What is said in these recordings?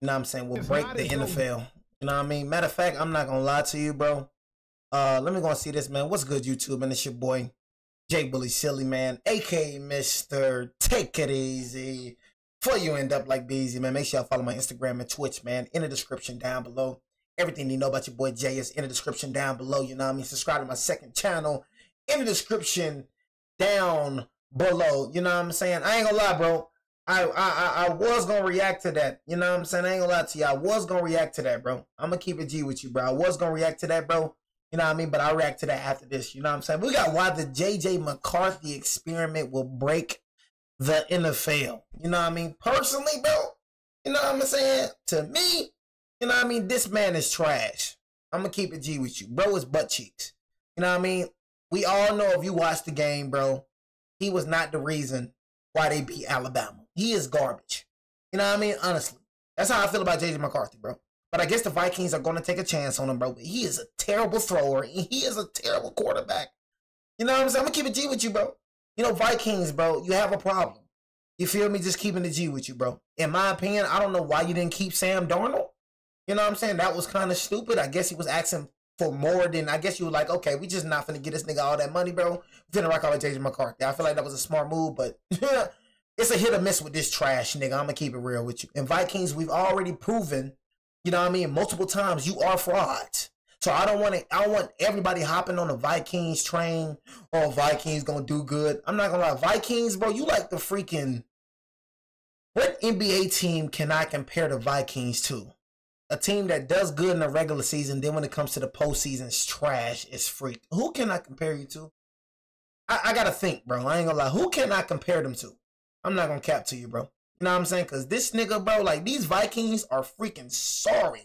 you know what I'm saying, will break the NFL. You know what I mean? Matter of fact, I'm not gonna lie to you, bro. Let me go and see this, man. What's good, YouTube? And it's your boy, J Bully Silly, man, aka Mr. Take It Easy. Before you end up like Beezy, man, make sure y'all follow my Instagram and Twitch, man, in the description down below. Everything you know about your boy Jay is in the description down below. You know what I mean? Subscribe to my second channel in the description down below. You know what I'm saying? I ain't gonna lie, bro. I was gonna react to that. You know what I'm saying? I ain't gonna lie to you. I was gonna react to that, bro. I'm gonna keep it G with you, bro. I was gonna react to that, bro. You know what I mean? But I'll react to that after this. You know what I'm saying? We got why the JJ McCarthy experiment will break the NFL. You know what I mean? Personally, bro, you know what I'm saying? To me, you know what I mean? This man is trash. I'm going to keep it G with you. Bro is butt cheeks. You know what I mean? We all know if you watch the game, bro, he was not the reason why they beat Alabama. He is garbage. You know what I mean? Honestly. That's how I feel about JJ McCarthy, bro. But I guess the Vikings are going to take a chance on him, bro. But he is a terrible thrower. And he is a terrible quarterback. You know what I'm saying? I'm going to keep it G with you, bro. You know, Vikings, bro, you have a problem. You feel me? Just keeping the G with you, bro. In my opinion, I don't know why you didn't keep Sam Darnold. You know what I'm saying? That was kind of stupid. I guess he was asking for more than, I guess you were like, okay, we just not finna get this nigga all that money, bro. We're finna rock out with JJ McCarthy. I feel like that was a smart move, but it's a hit or miss with this trash, nigga. I'm gonna keep it real with you. In Vikings, we've already proven, you know what I mean, multiple times you are frauds. So I don't want everybody hopping on the Vikings train. Oh, Vikings gonna do good. I'm not gonna lie. Vikings, bro, you like the freaking, what NBA team can I compare the Vikings to? A team that does good in the regular season, then when it comes to the postseason, it's trash, it's freak. Who can I compare you to? I gotta think, bro. I ain't gonna lie. Who can I compare them to? I'm not gonna cap to you, bro. You know what I'm saying? Because this nigga, bro, like, these Vikings are freaking sorry.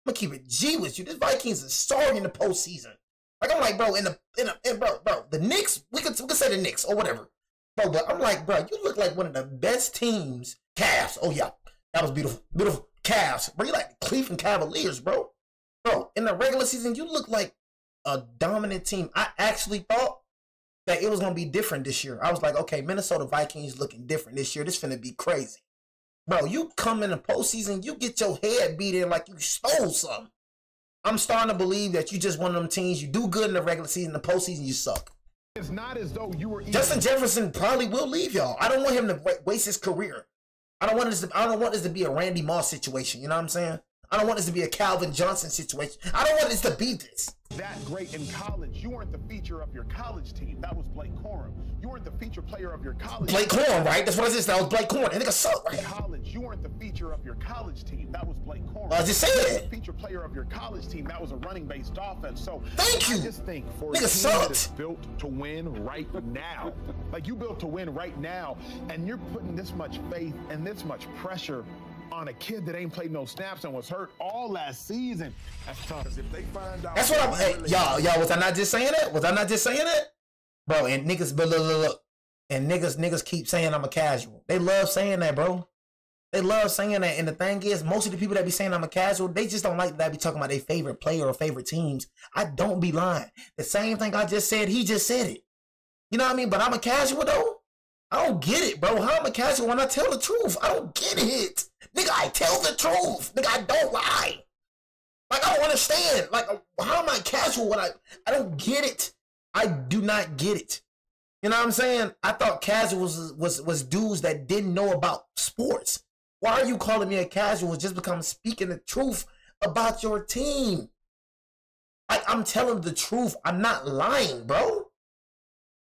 I'm gonna keep it G with you. This Vikings is sorry in the postseason. Like, I'm like, bro, bro, the Knicks, we could say the Knicks or whatever. Bro, but I'm like, bro, you look like one of the best teams. Cavs. Oh, yeah. That was beautiful. Beautiful. Cavs. Bro, you like the Cleveland Cavaliers, bro. Bro, in the regular season, you look like a dominant team. I actually thought that it was going to be different this year. I was like, okay, Minnesota Vikings looking different this year. This finna be crazy. Bro, you come in the postseason, you get your head beat in like you stole something. I'm starting to believe that you just one of them teams. You do good in the regular season, the postseason, you suck. It's not as though you were Justin Jefferson probably will leave y'all. I don't want him to waste his career. I don't want this to be a Randy Moss situation. You know what I'm saying? I don't want this to be a Calvin Johnson situation. I don't want this to be this. That great in college. You weren't the feature of your college team. That was Blake Corum. You weren't the feature player of your college Blake Corum, right? That's what I said. That was Blake Corum. That nigga suck, right? College. You weren't the feature of your college team. That was Blake Corum. I just said the feature player of your college team. That was a running-based offense. So thank you. I just think for nigga a team sucked. that is built to win right now, like you built to win right now, and you're putting this much faith and this much pressure on a kid that ain't played no snaps and was hurt all last season. That's tough. If they find out, that's what I'm. Hey, y'all, was I not just saying that? Was I not just saying that, bro? And niggas, but look, and niggas keep saying I'm a casual. They love saying that, bro. They love saying that. And the thing is, most of the people that be saying I'm a casual, they just don't like that I be talking about their favorite player or favorite teams. I don't be lying. The same thing I just said, he just said it. You know what I mean? But I'm a casual though. I don't get it, bro. How am I casual when I tell the truth? I don't get it. Nigga, I tell the truth. Nigga, I don't lie. Like, I don't understand. Like, how am I casual when I don't get it? I do not get it. You know what I'm saying? I thought casual was dudes that didn't know about sports. Why are you calling me a casual just because I'm speaking the truth about your team? Like, I'm telling the truth. I'm not lying, bro.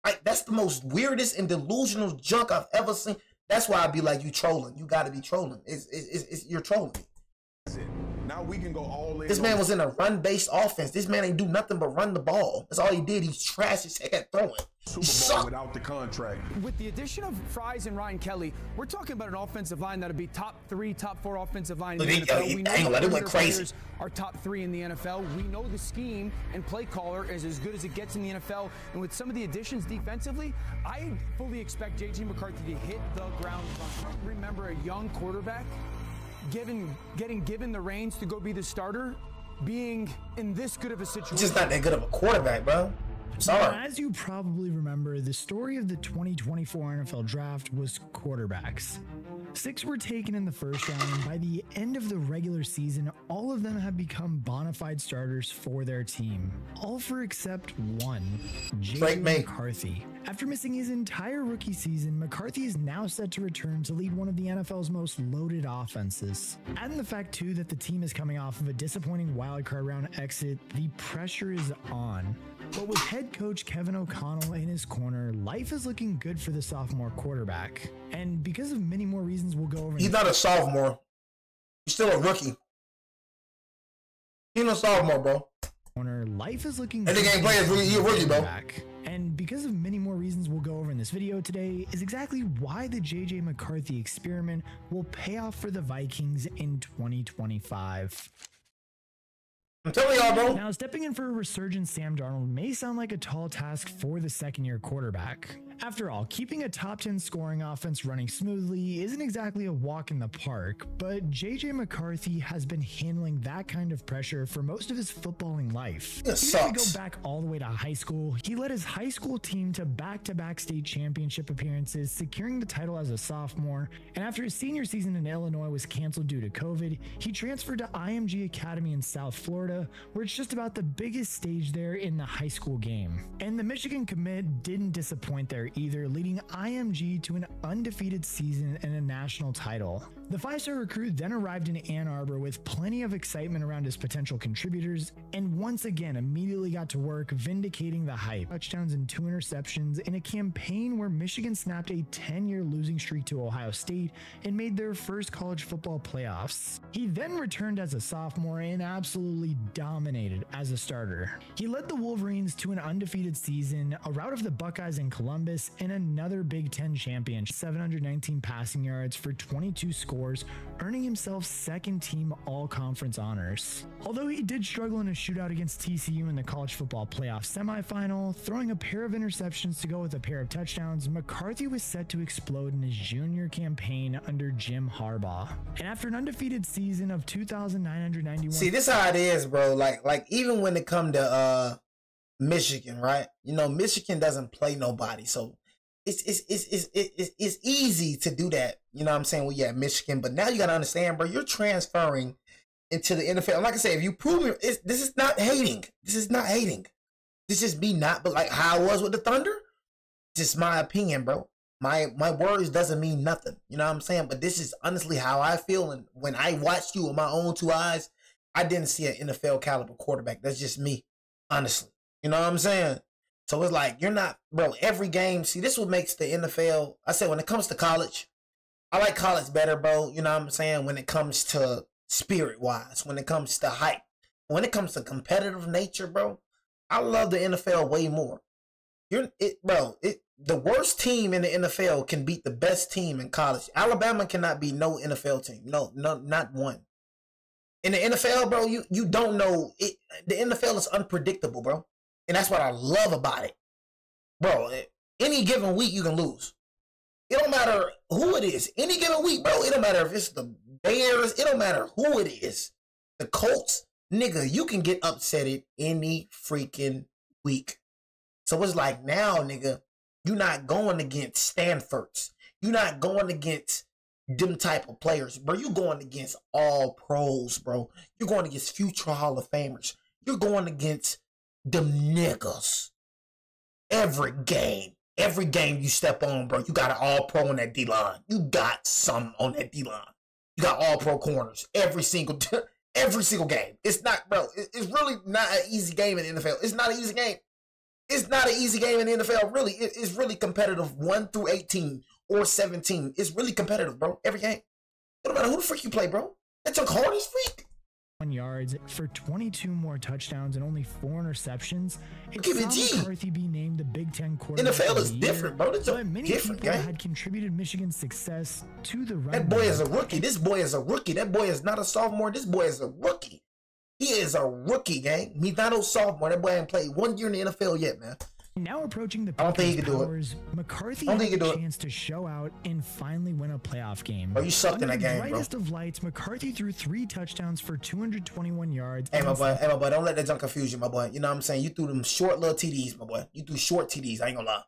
Like, that's the most weirdest and delusional junk I've ever seen. That's why I be like, you trolling. You got to be trolling. You're trolling me. Now we can go all in. This man was in a run-based offense. This man ain't do nothing but run the ball. That's all he did. He's trash his head at throwing. Super Bowl without the contract. With the addition of Fries and Ryan Kelly, we're talking about an offensive line that'll be top 3, top 4 offensive line in the NFL. We know the players are top 3 in the NFL. We know the scheme and play caller is as good as it gets in the NFL. And with some of the additions defensively, I fully expect JJ McCarthy to hit the ground running. Remember a young quarterback getting given the reins to go be the starter, being in this good of a situation. He's just not that good of a quarterback, bro. Sorry. Now, as you probably remember, the story of the 2024 NFL draft was quarterbacks. 6 were taken in the first round, and by the end of the regular season, all of them have become bona fide starters for their team. All for except one, JJ McCarthy. After missing his entire rookie season, McCarthy is now set to return to lead one of the NFL's most loaded offenses. Add in the fact too that the team is coming off of a disappointing wildcard round exit, the pressure is on. But with head coach Kevin O'Connell in his corner, life is looking good for the sophomore quarterback. And because of many more reasons we'll go over. He's not a sophomore. He's still a rookie. He's not a sophomore, bro. Life is looking and the game players really a rookie, bro. And because of many more reasons we'll go over in this video today is exactly why the JJ McCarthy experiment will pay off for the Vikings in 2025. I'm telling y'all, bro. Now, stepping in for a resurgent Sam Darnold may sound like a tall task for the second-year quarterback. After all, keeping a top 10 scoring offense running smoothly isn't exactly a walk in the park, but JJ McCarthy has been handling that kind of pressure for most of his footballing life. It sucks. Even if we go back all the way to high school, he led his high school team to back-to-back state championship appearances, securing the title as a sophomore, and after his senior season in Illinois was canceled due to COVID, he transferred to IMG Academy in South Florida, where it's just about the biggest stage there in the high school game. And the Michigan commit didn't disappoint there either, leading IMG to an undefeated season and a national title. The 5-star recruit then arrived in Ann Arbor with plenty of excitement around his potential contributors, and once again immediately got to work vindicating the hype. Touchdowns and 2 interceptions in a campaign where Michigan snapped a 10-year losing streak to Ohio State and made their first college football playoffs. He then returned as a sophomore and absolutely dominated as a starter. He led the Wolverines to an undefeated season, a rout of the Buckeyes in Columbus, and another Big Ten championship. 719 passing yards for 22 scores, earning himself second-team all-conference honors. Although he did struggle in a shootout against TCU in the college football playoff semifinal, throwing a pair of interceptions to go with a pair of touchdowns, McCarthy was set to explode in his junior campaign under Jim Harbaugh. And after an undefeated season of 2,991... See, this is how it is, bro. Like even when it come to Michigan, right? You know, Michigan doesn't play nobody, so it's easy to do that. You know what I'm saying? Well, yeah, Michigan, but now you gotta understand, bro. You're transferring into the NFL. And like I said, if you prove it, this is not hating. This is not hating. This is me not, but like how I was with the Thunder. Just my opinion, bro. My words doesn't mean nothing. You know what I'm saying? But this is honestly how I feel. And when I watched you with my own 2 eyes, I didn't see an NFL caliber quarterback. That's just me, honestly. You know what I'm saying? So it's like, you're not, bro, every game. See, this is what makes the NFL. I said, when it comes to college, I like college better, bro. You know what I'm saying? When it comes to spirit-wise, when it comes to hype, when it comes to competitive nature, bro, I love the NFL way more. The worst team in the NFL can beat the best team in college. Alabama cannot beat no NFL team. No, not one. In the NFL, bro, you don't know it. The NFL is unpredictable, bro. And that's what I love about it. Bro, any given week you can lose. It don't matter who it is. Any given week, bro, it don't matter if it's the Bears. It don't matter who it is. The Colts, nigga, you can get upset any freaking week. So it's like now, nigga, you're not going against Stanfords. You're not going against them type of players, bro. You're going against all pros, bro. You're going against future Hall of Famers. You're going against them niggas. Every game you step on, bro, you got an all pro on that D-line. You got some on that D-line. You got all pro corners every single game. It's not, bro. It's really not an easy game in the NFL. It's not an easy game. It's not an easy game in the NFL. Really, it's really competitive. 1 through 18 or 17. It's really competitive, bro. Every game. It don't matter who the freak you play, bro. That's your hardest freak. Yards for 22 more touchdowns and only 4 interceptions. It saw McCarthy be named the Big Ten quarterback. NFL is different, bro. It's a many different people game. Had contributed Michigan's success to the run. That boy is a rookie. This boy is a rookie. That boy is not a sophomore. This boy is a rookie. He is a rookie, gang. He's not a sophomore. That boy ain't played 1 year in the NFL yet, man. Now approaching the I don't think he can powers, do it. McCarthy had a chance to show out and finally win a playoff game. Oh, you sucked in that game, bro. Brightest of lights, McCarthy threw 3 touchdowns for 221 yards. Hey, my boy, don't let that junk confuse you, my boy. You know what I'm saying? You threw them short little TDs, my boy. You threw short TDs. I ain't gonna lie.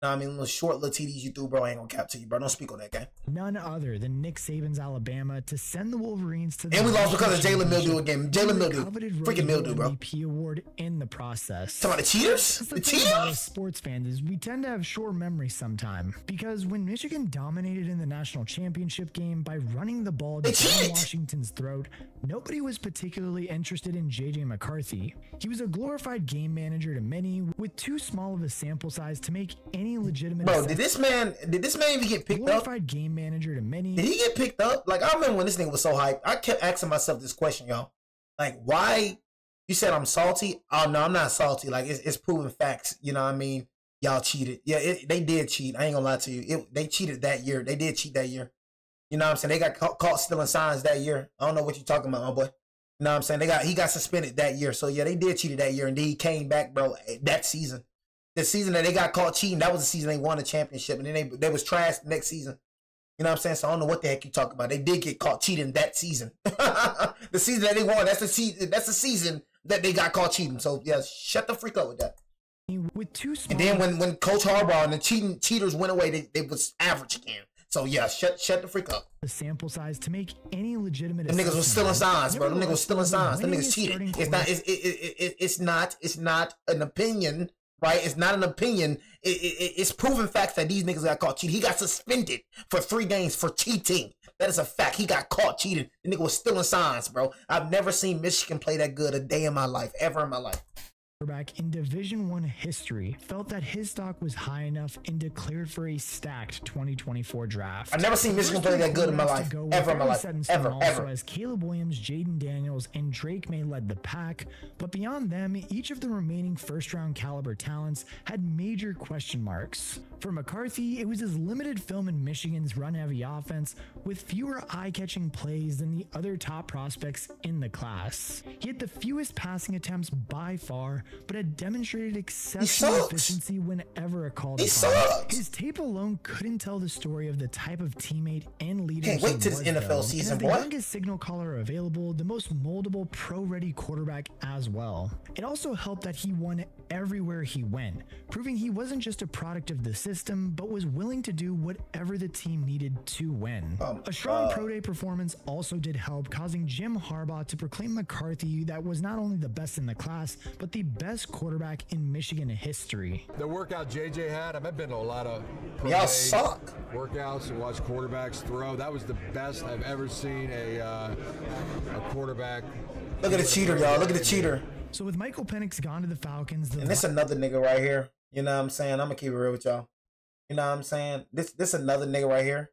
I mean, little short little TDs you threw, bro, I ain't gonna cap to you, bro. Don't speak on that game. None other than Nick Saban's Alabama to send the Wolverines to the and we lost because of Jalen Mildew again. Jalen Mildew. Freaking Mildew, bro. MVP award in the process. Talking about the cheaters? The cheaters? Sports fans is we tend to have short memories sometime. Because when Michigan dominated in the national championship game by running the ball down Washington's throat, nobody was particularly interested in JJ McCarthy. He was a glorified game manager to many with too small of a sample size to make any legitimate. Bro, did this man even get picked up? Glorified game manager to many. Did he get picked up? Like, I remember when this nigga was so hyped. I kept asking myself this question, y'all. Like, why? You said I'm salty? Oh, no, I'm not salty. Like, it's proven facts. You know what I mean? Y'all cheated. Yeah, they did cheat. I ain't gonna lie to you. They cheated that year. They did cheat that year. You know what I'm saying? They got caught stealing signs that year. I don't know what you're talking about, my boy. You know what I'm saying? He got suspended that year. So, yeah, they did cheat that year. And then he came back, bro, that season. The season that they got caught cheating, that was the season they won the championship. And then they was trashed the next season. You know what I'm saying? So I don't know what the heck you talking about. They did get caught cheating that season. The season that they won, that's the season that they got caught cheating. So, yeah, shut the freak up with that. With two small. And then when Coach Harbaugh and the cheaters went away, they was average again. So, yeah, shut the freak up. The sample size to make any legitimate. Them niggas was stealing signs, bro. Them niggas was stealing signs. Them niggas cheated. It's not an opinion, right? It's not an opinion. It's proven facts that these niggas got caught cheating. He got suspended for 3 games for cheating. That is a fact. He got caught cheating. The nigga was stealing signs, bro. I've never seen Michigan play that good a day in my life, ever in my life. Quarterback in Division I history felt that his stock was high enough and declared for a stacked 2024 draft. I've never seen Michigan play that good in my life, ever in my life, ever. As Caleb Williams, Jaden Daniels, and Drake May led the pack, but beyond them, each of the remaining first-round caliber talents had major question marks. For McCarthy, it was his limited film in Michigan's run-heavy offense with fewer eye-catching plays than the other top prospects in the class. He had the fewest passing attempts by far, but had demonstrated exceptional efficiency whenever a call. His tape alone couldn't tell the story of the type of teammate and leader. Can't wait till this NFL season, boy. The youngest signal caller available, the most moldable, pro-ready quarterback as well. It also helped that he won everywhere he went, proving he wasn't just a product of the system, but was willing to do whatever the team needed to win. A strong pro day performance also did help, causing Jim Harbaugh to proclaim McCarthy that was not only the best in the class, but the best quarterback in Michigan history. The workout JJ had, I've been to a lot of y'all suck workouts and watch quarterbacks throw. That was the best I've ever seen a quarterback. Look at the cheater, y'all. Look at the cheater. So with Michael Penix gone to the Falcons, and this another nigga right here. You know what I'm saying? I'm gonna keep it real with y'all. You know what I'm saying? This another nigga right here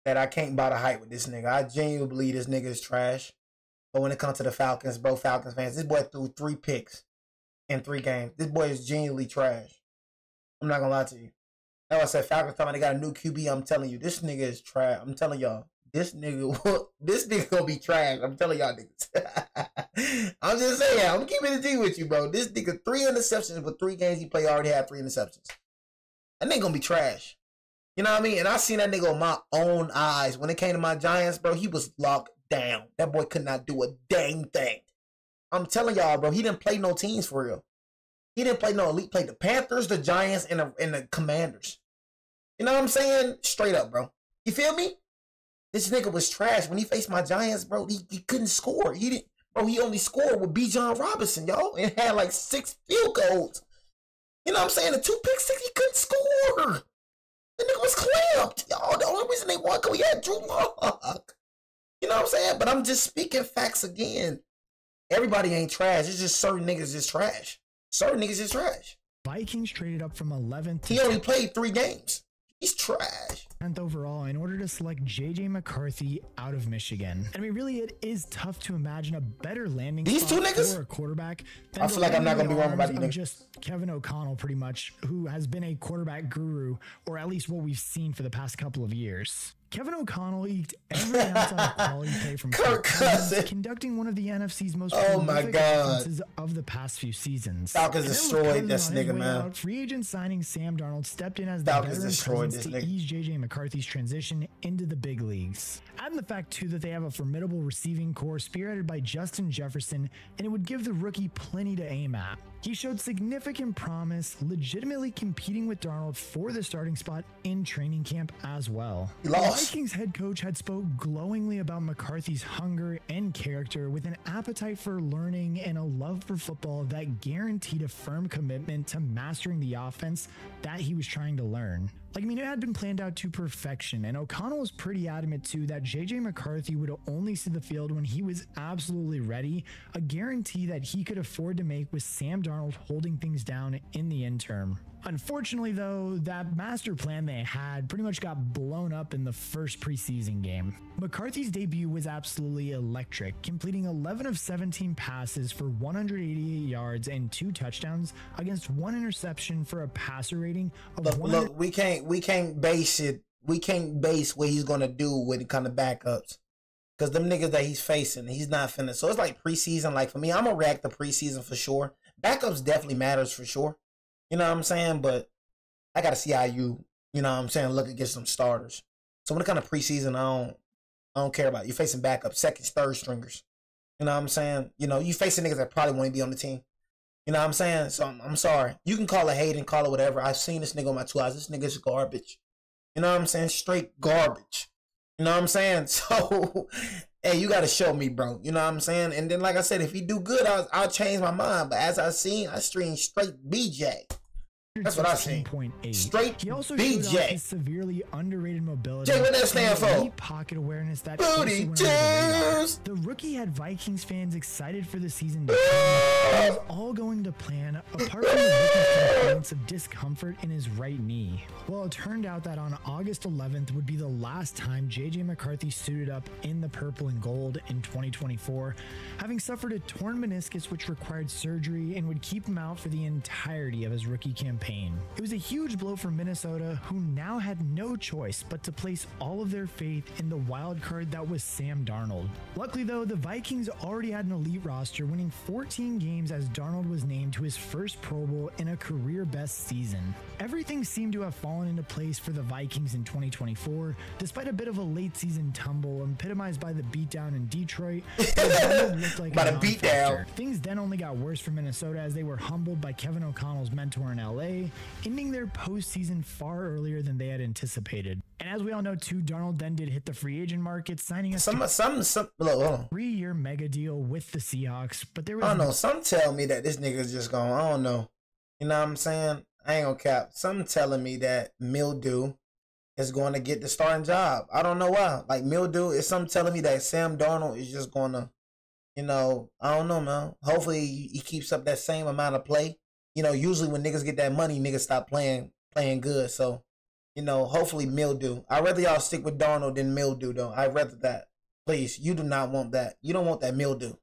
that I can't buy the hype with this nigga. I genuinely believe this nigga is trash. But when it comes to the Falcons, bro, Falcons fans, this boy threw 3 picks in 3 games. This boy is genuinely trash. I'm not gonna lie to you. That's why I said Falcons talking, they got a new QB. I'm telling you, this nigga is trash. I'm telling y'all, this nigga gonna be trash. I'm telling y'all niggas. I'm just saying, I'm keeping it G with you, bro. This nigga 3 interceptions with 3 games he played, already had 3 interceptions. That nigga gonna be trash. You know what I mean? And I seen that nigga with my own eyes. When it came to my Giants, bro, he was locked down. That boy could not do a dang thing. I'm telling y'all, bro, he didn't play no teams for real. He didn't play no elite. Played the Panthers, the Giants, and the Commanders. You know what I'm saying? Straight up, bro. You feel me? This nigga was trash. When he faced my Giants, bro, he couldn't score. He only scored with Bijan Robinson, y'all, and had like 6 field goals. You know what I'm saying? The 2 pick six, he couldn't score. The nigga was clamped. Y'all, the only reason they won because we had Drew Lock. You know what I'm saying? But I'm just speaking facts again. Everybody ain't trash. It's just certain niggas just trash. Certain niggas just trash. Vikings traded up from 11th. He only played 3 games. He's trash. 10th overall in order to select JJ McCarthy out of Michigan. I mean, really, it is tough to imagine a better landing spot 2 niggas for a quarterback. I feel like I'm not gonna be wrong about you. Just Kevin O'Connell, pretty much, who has been a quarterback guru, or at least what we've seen for the past couple of years. Kevin O'Connell eked every ounce of quality play from Kirk Cousins, conducting one of the NFC's most prolific offenses of the past few seasons. Falcons destroyed this nigga, man. Free agent signing Sam Darnold stepped in as the veteran presence to ease JJ McCarthy's transition into the big leagues. Add in the fact, too, that they have a formidable receiving core spearheaded by Justin Jefferson, and it would give the rookie plenty to aim at. He showed significant promise, legitimately competing with Darnold for the starting spot in training camp as well. The Vikings head coach had spoke glowingly about McCarthy's hunger and character, with an appetite for learning and a love for football that guaranteed a firm commitment to mastering the offense that he was trying to learn. Like, I mean, it had been planned out to perfection, and O'Connell was pretty adamant too that JJ McCarthy would only see the field when he was absolutely ready, a guarantee that he could afford to make with Sam Darnold holding things down in the interim. Unfortunately, though, that master plan they had pretty much got blown up in the first preseason game. McCarthy's debut was absolutely electric, completing 11 of 17 passes for 188 yards and 2 touchdowns against 1 interception for a passer rating of Look, we can't base what he's gonna do with kind of backups. Because them niggas that he's facing, he's not finna. So it's like preseason. Like for me, I'm gonna react to preseason for sure. Backups definitely matters for sure. You know what I'm saying? But I got to see how you know what I'm saying, look against some starters. So when it comes to preseason, I don't care about it. You're facing backup, second, third stringers. You know what I'm saying? You know, you facing niggas that probably won't be on the team. You know what I'm saying? So I'm sorry. You can call it hate and call it whatever. I've seen this nigga on my 2 eyes. This nigga's garbage. You know what I'm saying? Straight garbage. You know what I'm saying? So, hey, you got to show me, bro. You know what I'm saying? And then, like I said, if he do good, I'll change my mind. But as I seen, I streamed straight BJ. That's what I seen. Straight he also BJ. showed off his severely underrated mobility. Jay, what that stand for? Pocket awareness that booty cheers. The rookie had Vikings fans excited for the season to come. It was all going to plan, apart from the rookie's complaints of discomfort in his right knee. Well, it turned out that on August 11th would be the last time JJ McCarthy suited up in the purple and gold in 2024, having suffered a torn meniscus which required surgery and would keep him out for the entirety of his rookie campaign. It was a huge blow for Minnesota, who now had no choice but to place all of their faith in the wild card that was Sam Darnold. Luckily though, the Vikings already had an elite roster, winning 14 games as Darnold was named to his first Pro Bowl in a career best season. Everything seemed to have fallen into place for the Vikings in 2024, despite a bit of a late season tumble epitomized by the beatdown in Detroit. Looked like a beatdown. Things then only got worse for Minnesota as they were humbled by Kevin O'Connell's mentor in LA, ending their postseason far earlier than they had anticipated. And as we all know too, Darnold then did hit the free agent market, signing a 3-year mega deal with the Seahawks. But there was I don't know. Some tell me that this nigga's just going, I don't know. You know what I'm saying? I ain't gonna cap. Some telling me that Mildew is going to get the starting job. I don't know why. Like Mildew is some telling me that Sam Darnold is just gonna, you know, I don't know, man. Hopefully he keeps up that same amount of play. You know, usually when niggas get that money, niggas stop playing good. So, you know, hopefully Mildew. I'd rather y'all stick with Darnold than Mildew, though. I'd rather that. Please, you do not want that. You don't want that Mildew.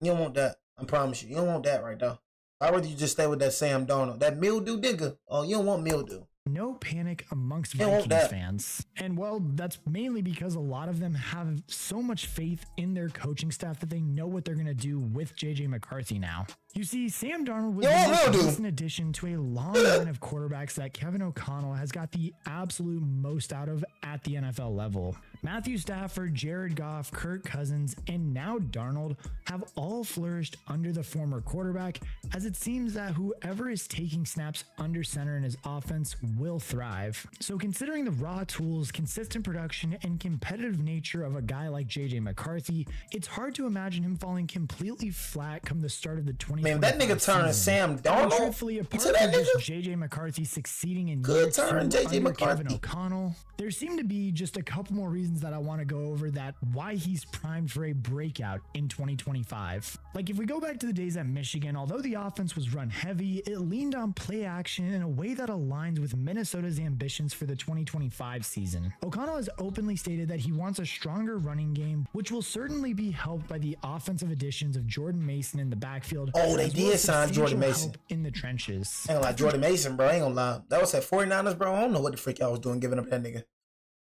You don't want that. I promise you. You don't want that right now. I'd rather you just stay with that Sam Darnold. That Mildew nigga. Oh, you don't want Mildew. No panic amongst Vikings fans. And well, that's mainly because a lot of them have so much faith in their coaching staff that they know what they're going to do with JJ McCarthy now. You see, Sam Darnold was a recent addition to a long line of quarterbacks that Kevin O'Connell has got the absolute most out of at the NFL level. Matthew Stafford, Jared Goff, Kirk Cousins, and now Darnold have all flourished under the former quarterback, as it seems that whoever is taking snaps under center in his offense will thrive. So considering the raw tools, consistent production, and competitive nature of a guy like JJ McCarthy, it's hard to imagine him falling completely flat come the start of the 2020 Man, that nigga turned Sam Darnold. Truthfully, apart from just JJ McCarthy succeeding in year 2 under Kevin O'Connell, there seem to be just a couple more reasons that I want to go over that why he's primed for a breakout in 2025. Like if we go back to the days at Michigan, although the offense was run heavy, it leaned on play action in a way that aligns with Minnesota's ambitions for the 2025 season. O'Connell has openly stated that he wants a stronger running game, which will certainly be helped by the offensive additions of Jordan Mason in the backfield. Oh, they did sign Jordan Mason in the trenches. I ain't gonna lie, Jordan Mason, bro. I ain't gonna lie. That was at 49ers, bro. I don't know what the freak y'all was doing giving up that nigga.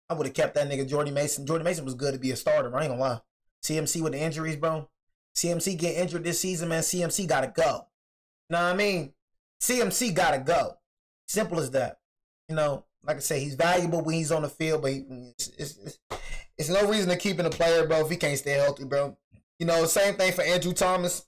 I would have kept that nigga Jordy Mason. Jordy Mason was good to be a starter, I ain't gonna lie. CMC with the injuries, bro. CMC get injured this season, man. CMC gotta go. You know what I mean? CMC gotta go. Simple as that. You know, like I say, he's valuable when he's on the field, but it's no reason to keep in a player, bro, if he can't stay healthy, bro. You know, same thing for Andrew Thomas.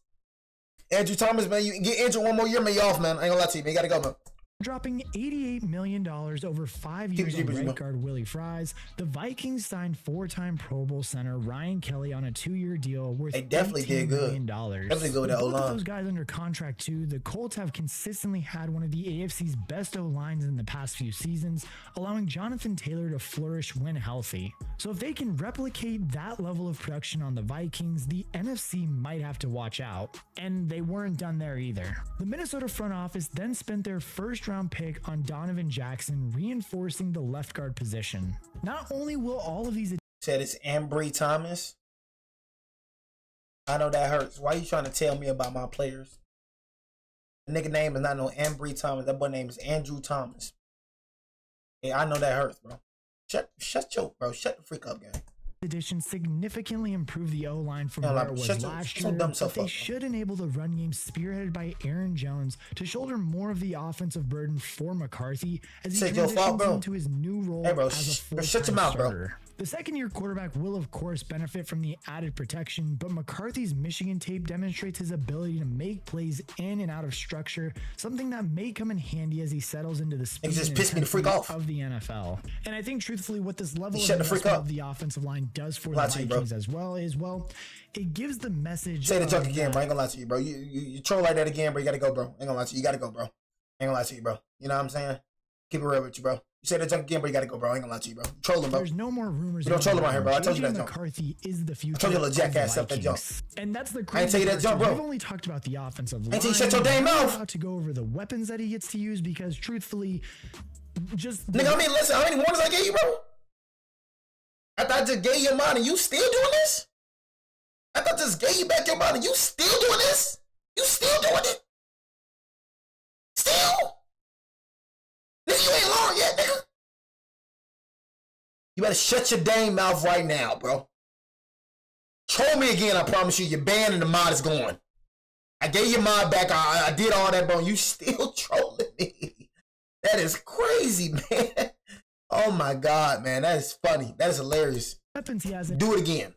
Andrew Thomas, man, you get injured one more year, man, you off, man. I ain't gonna lie to you, man. You gotta go, man. Dropping $88 million over 5 years on right guard Willie Fries, the Vikings signed 4-time Pro Bowl center Ryan Kelly on a 2-year deal worth $18 million. Definitely good with that O-line. Both of O-line. those guys under contract too, the Colts have consistently had one of the AFC's best O-lines in the past few seasons, allowing Jonathan Taylor to flourish when healthy. So if they can replicate that level of production on the Vikings, the NFC might have to watch out. And they weren't done there either. The Minnesota front office then spent their first-round pick on Donovan Jackson, reinforcing the left guard position. Not only will all of these... Said it's Ambry Thomas. I know that hurts. Why are you trying to tell me about my players? The nigga name is not no Ambry Thomas. That boy name is Andrew Thomas. Yeah, I know that hurts, bro. Shut the freak up, gang. Addition significantly improved the O-line from where it was last year, but they should enable the run game spearheaded by Aaron Jones to shoulder more of the offensive burden for McCarthy as he transitions into his new role as a full-time starter. The second-year quarterback will, of course, benefit from the added protection, but McCarthy's Michigan tape demonstrates his ability to make plays in and out of structure, something that may come in handy as he settles into the speed and intensity of the NFL. And I think, truthfully, what this level of investment of the offensive line does for the Vikings as well is, well, it gives the message. Say the joke again, bro. I ain't gonna lie to you, bro. You troll like that again, bro. You gotta go, bro. Ain't gonna lie to you. You gotta go, bro. Ain't gonna lie to you, bro. You know what I'm saying? Keep it real with you, bro. You say that junk again, bro. You gotta go, bro. I ain't gonna lie to you, bro. Troll him, bro. There's no more rumors. You don't troll him out here, bro. I told you that junk. McCarthy is the future. I told you little jackass up that junk. And that's the crazy. I ain't tell you that junk, bro. We've only talked about the offensive line. I ain't tell you shut your damn mouth. About to go over the weapons that he gets to use because, truthfully, just nigga, I mean, listen. How many warnings I gave you, bro? I thought I just gave you mine, and you still doing this? I thought I just gave you back your mine, and you still doing this? You still doing it? Still? Nigga, you ain't long yet, nigga. You better shut your dang mouth right now, bro. Troll me again, I promise you. Your band and the mod is going. I gave your mod back. I did all that, bro. You still trolling me. That is crazy, man. Oh my God, man. That is funny. That is hilarious. Weapons he has do it again.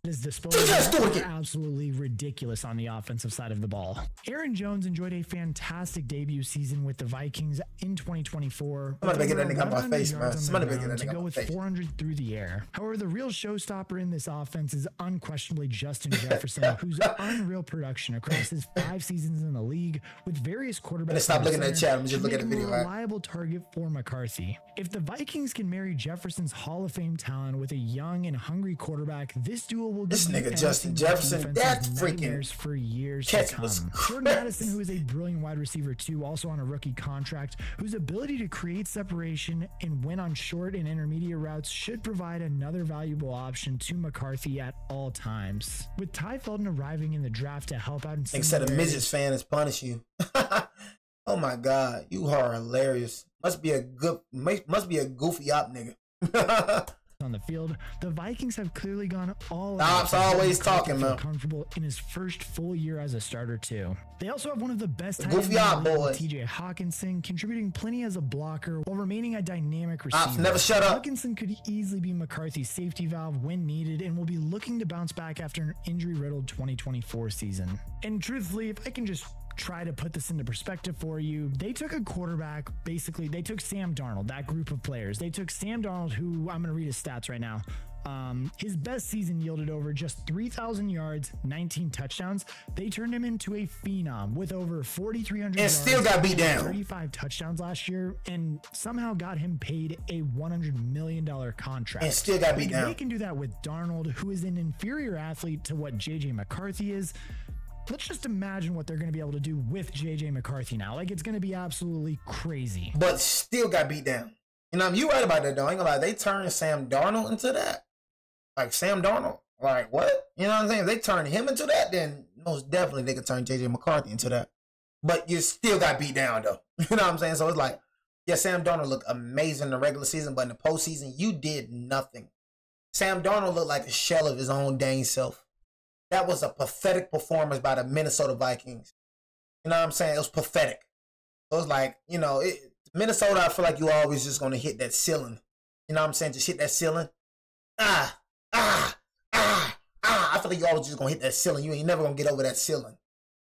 His disposal are absolutely ridiculous on the offensive side of the ball. Aaron Jones enjoyed a fantastic debut season with the Vikings in 2024. Somebody better get that nigga out my face, man. Somebody better get that nigga out my face. To go with 400 through the air. However, the real showstopper in this offense is unquestionably Justin Jefferson, whose unreal production across his 5 seasons in the league with various quarterbacks. Stop looking at the chat. I'm just looking at the video. A reliable target for McCarthy. If the Vikings can marry Jefferson's Hall of Fame talent with a young and hungry quarterback, this duo will this nigga Justin Jefferson, that's freaking for years to come. Jordan Madison, who is a brilliant wide receiver too, also on a rookie contract, whose ability to create separation and win on short and intermediate routes should provide another valuable option to McCarthy at all times. With Ty Felton arriving in the draft to help out in some instead of midgets fan is punish you. Oh my God, you are hilarious. Must be a goofy op nigga. On the field, the Vikings have clearly gone all out. Stop's always talking, man. Comfortable in his first full year as a starter too. They also have one of the best tight goofy op boys. TJ Hawkinson, contributing plenty as a blocker while remaining a dynamic receiver. Never shut up. Hawkinson could easily be McCarthy's safety valve when needed and will be looking to bounce back after an injury-riddled 2024 season. And truthfully, if I can just try to put this into perspective for you, they took a quarterback, basically they took Sam Darnold, that group of players. They took Sam Darnold, who I'm going to read his stats right now. His best season yielded over just 3,000 yards, 19 touchdowns. They turned him into a phenom with over 4,300 yards. Still got beat down. 35 touchdowns last year and somehow got him paid a $100 million contract. And still got beat down. They can do that with Darnold, who is an inferior athlete to what JJ McCarthy is. Let's just imagine what they're going to be able to do with JJ McCarthy now. Like, it's going to be absolutely crazy. But still got beat down. You know, you right about that, though. I ain't gonna lie. They turned Sam Darnold into that. Like, Sam Darnold. Like, what? You know what I'm saying? If they turn him into that, then most definitely they could turn JJ McCarthy into that. But you still got beat down, though. You know what I'm saying? So it's like, Yeah, Sam Darnold looked amazing in the regular season, but in the postseason, you did nothing. Sam Darnold looked like a shell of his own dang self. That was a pathetic performance by the Minnesota Vikings. You know what I'm saying? It was pathetic. It was like, you know, Minnesota, I feel like you always just going to hit that ceiling. You know what I'm saying? Just hit that ceiling. I feel like you always just going to hit that ceiling. You ain't never going to get over that ceiling.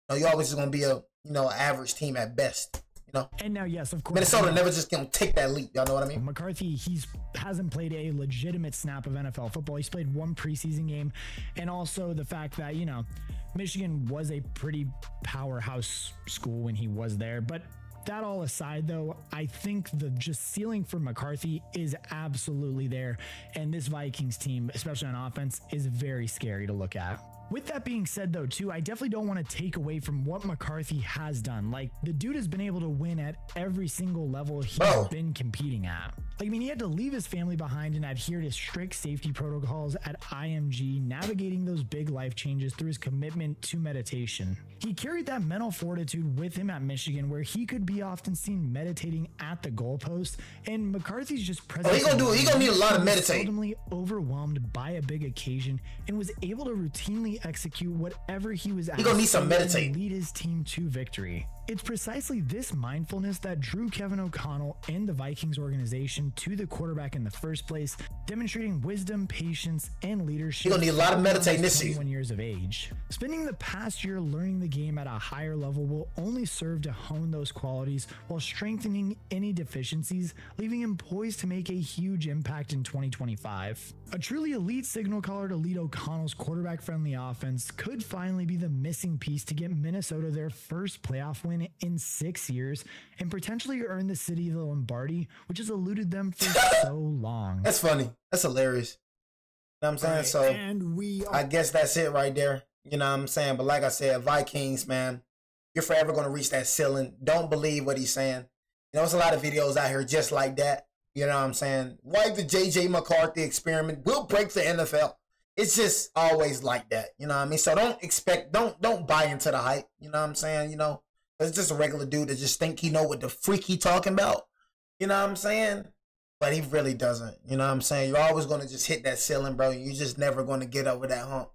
You know, you always just going to be a, you know, average team at best. You know? And now, yes, of course, Minnesota never just gonna take that leap. Y'all know what I mean? McCarthy, hasn't played a legitimate snap of NFL football. He's played one preseason game, and also the fact that, you know, Michigan was a pretty powerhouse school when he was there. But that all aside, though, I think the just ceiling for McCarthy is absolutely there, and this Vikings team, especially on offense, is very scary to look at. With that being said, though, too, I definitely don't want to take away from what McCarthy has done. Like, the dude has been able to win at every single level he's been competing at. Like, I mean, he had to leave his family behind and adhere to strict safety protocols at IMG, navigating those big life changes through his commitment to meditation. He carried that mental fortitude with him at Michigan, where he could be often seen meditating at the goalpost, and McCarthy's just present. He gonna need a lot of meditating. Seldomly overwhelmed by a big occasion and was able to routinely execute whatever he was asked to need some meditating. Lead his team to victory. It's precisely this mindfulness that drew Kevin O'Connell and the Vikings organization to the quarterback in the first place, demonstrating wisdom, patience, and leadership. You're gonna need a lot of meditating this season. 21 years of age. Spending the past year learning the game at a higher level will only serve to hone those qualities while strengthening any deficiencies, leaving him poised to make a huge impact in 2025. A truly elite signal caller to lead O'Connell's quarterback-friendly offense could finally be the missing piece to get Minnesota their first playoff win in 6 years and potentially earn the city of the Lombardi, which has eluded them for so long. That's funny. That's hilarious. You know what I'm saying? Right. So I guess that's it right there. You know what I'm saying? But like I said, Vikings, man, you're forever going to reach that ceiling. Don't believe what he's saying. You know, there's a lot of videos out here just like that. You know what I'm saying? Why the J.J. McCarthy experiment will break the NFL. It's just always like that. You know what I mean? So don't buy into the hype. You know what I'm saying? You know, it's just a regular dude that just think he know what the freak he talking about. You know what I'm saying? But he really doesn't. You know what I'm saying? You're always going to just hit that ceiling, bro. You're just never going to get over that hump.